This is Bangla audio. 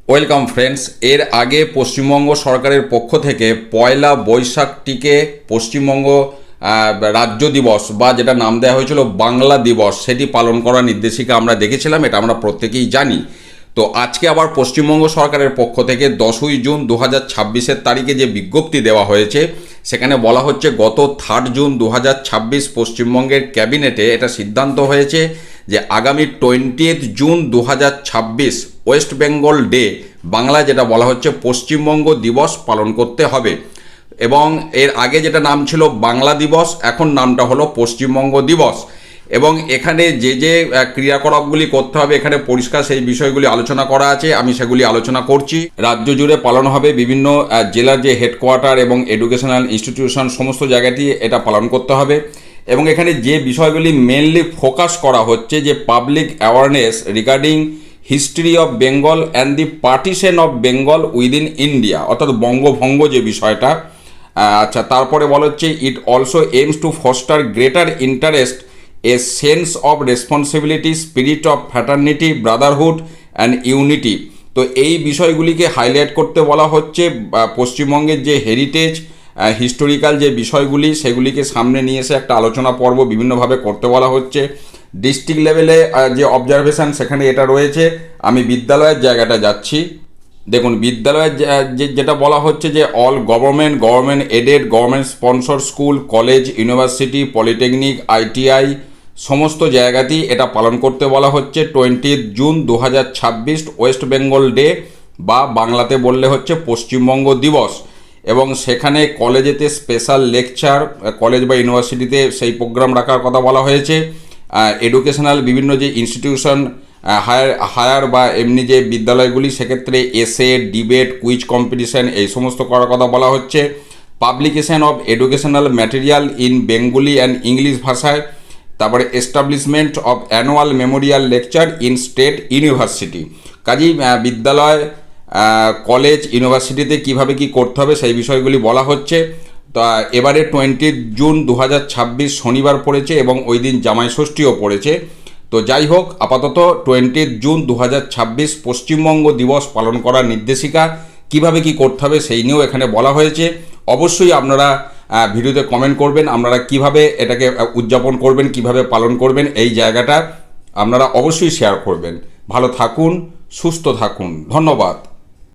Welcome friends. এর আগে পশ্চিমবঙ্গ সরকারের পক্ষ থেকে পয়লা বৈশাখটিকে পশ্চিমবঙ্গ রাজ্য দিবস বা যেটা নাম দেওয়া হয়েছিল বাংলা দিবস সেটি পালন করার নির্দেশিকা আমরা দেখেছিলাম, এটা আমরা প্রত্যেকেই জানি। তো আজকে আবার পশ্চিমবঙ্গ সরকারের পক্ষ থেকে 10ই জুন 2026 তারিখে যে বিজ্ঞপ্তি দেওয়া হয়েছে সেখানে বলা হচ্ছে গত 3 জুন 2026 পশ্চিমবঙ্গের ক্যাবিনেটে এটা সিদ্ধান্ত হয়েছে যে আগামী 20 জুন 2026 ওয়েস্ট বেঙ্গল ডে, বাংলায় যেটা বলা হচ্ছে পশ্চিমবঙ্গ দিবস পালন করতে হবে। এবং এর আগে যেটা নাম ছিল বাংলা দিবস, এখন নামটা হলো পশ্চিমবঙ্গ দিবস। এবং এখানে যে যে ক্রিয়াকলাপগুলি করতে হবে এখানে পরিষ্কার সেই বিষয়গুলি আলোচনা করা আছে, আমি সেগুলি আলোচনা করছি। রাজ্য জুড়ে পালন হবে, বিভিন্ন জেলার যে হেডকোয়ার্টার এবং এডুকেশনাল ইনস্টিটিউশন সমস্ত জায়গাতেই এটা পালন করতে হবে। এবং এখানে যে বিষয়গুলি মেনলি ফোকাস করা হচ্ছে যে public awareness regarding history of Bengal and the partition of Bengal within India, অর্থাৎ বঙ্গভঙ্গ যে বিষয়টা। আচ্ছা, তারপরে বলা হচ্ছে it also aims to foster greater interest, a sense of responsibility, spirit of fraternity, brotherhood and unity. তো এই বিষয়গুলিকে হাইলাইট করতে বলা হচ্ছে। পশ্চিমবঙ্গের যে হেরিটেজ হিস্টোরিক্যাল যে বিষয়গুলি সেগুলিকে সামনে নিয়ে এসে একটা আলোচনা পর্ব বিভিন্নভাবে করতে বলা হচ্ছে। ডিস্ট্রিক্ট লেভেলে যে অবজারভেশন সেখানে এটা রয়েছে। আমি বিদ্যালয়ের জায়গাটা যাচ্ছি। দেখুন, বিদ্যালয়ের যেটা বলা হচ্ছে যে all government aided, government sponsor school, college, university, polytechnic, ITI সমস্ত জায়গাতেই এটা পালন করতে বলা হচ্ছে 20 জুন 2026 ওয়েস্ট বেঙ্গল ডে, বা বাংলাতে বললে হচ্ছে পশ্চিমবঙ্গ দিবস। এবং সেখানে কলেজেতে স্পেশাল লেকচার, কলেজ বা ইউনিভার্সিটিতে সেই প্রোগ্রাম রাখার কথা বলা হয়েছে। এডুকেশনাল বিভিন্ন যে ইনস্টিটিউশন হায়ার বা এমনি যে বিদ্যালয়গুলি সেক্ষেত্রে এসে, ডিবেট, কুইজ কম্পিটিশান এই সমস্ত করার কথা বলা হচ্ছে। Publication of educational material in Bengali and English ভাষায়। তারপরে establishment of annual Memorial lecture in state university. কাজেই বিদ্যালয়, কলেজ, ইউনিভার্সিটিতে কিভাবে কি করতে হবে সেই বিষয়গুলি বলা হচ্ছে। তা এবারে 20 জুন 2026 শনিবার পড়েছে এবং ওই দিন জামাই ষষ্ঠীও পড়েছে। তো যাই হোক, আপাতত 20 জুন 2026 পশ্চিমবঙ্গ দিবস পালন করার নির্দেশিকা, কিভাবে কি করতে হবে সেই নিয়েও এখানে বলা হয়েছে। অবশ্যই আপনারা ভিডিওতে কমেন্ট করবেন আপনারা কিভাবে এটাকে উদযাপন করবেন, কিভাবে পালন করবেন, এই জায়গাটা আপনারা অবশ্যই শেয়ার করবেন। ভালো থাকুন, সুস্থ থাকুন, ধন্যবাদ।